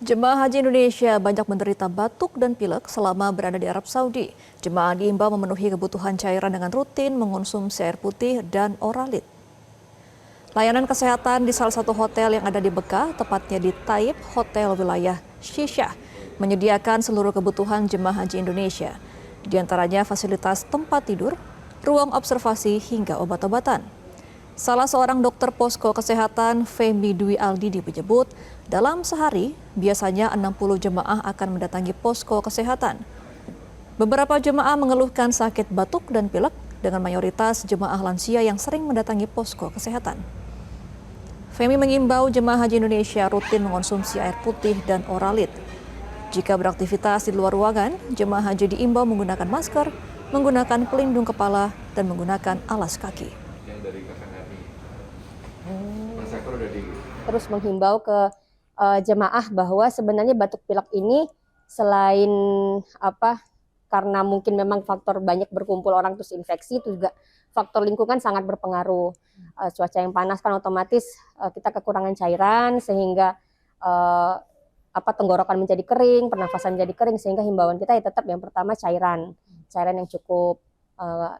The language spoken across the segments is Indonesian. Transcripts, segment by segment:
Jemaah Haji Indonesia banyak menderita batuk dan pilek selama berada di Arab Saudi. Jemaah diimbau memenuhi kebutuhan cairan dengan rutin mengonsumsi air putih dan oralit. Layanan kesehatan di salah satu hotel yang ada di Mekah, tepatnya di Taib Hotel Wilayah Shisha, menyediakan seluruh kebutuhan jemaah haji Indonesia. Di antaranya fasilitas tempat tidur, ruang observasi hingga obat-obatan. Salah seorang dokter posko kesehatan, Femi Dwi Aldidi, menyebut dalam sehari biasanya 60 jemaah akan mendatangi posko kesehatan. Beberapa jemaah mengeluhkan sakit batuk dan pilek, dengan mayoritas jemaah lansia yang sering mendatangi posko kesehatan. Femi mengimbau jemaah haji Indonesia rutin mengonsumsi air putih dan oralit. Jika beraktivitas di luar ruangan, jemaah haji diimbau menggunakan masker, menggunakan pelindung kepala, dan menggunakan alas kaki. Terus menghimbau ke jemaah bahwa sebenarnya batuk pilek ini selain karena mungkin memang faktor banyak berkumpul orang terus infeksi, itu juga faktor lingkungan sangat berpengaruh. Cuaca yang panas kan otomatis kita kekurangan cairan sehingga tenggorokan menjadi kering, pernafasan menjadi kering, sehingga himbauan kita ya tetap yang pertama cairan yang cukup,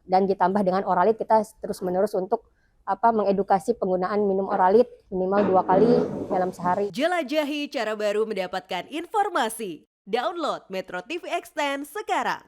dan ditambah dengan oralit. Kita terus-menerus untuk mengedukasi penggunaan minum oralit minimal 2 kali dalam sehari. Jelajahi cara baru mendapatkan informasi. Download Metro TV Extend sekarang.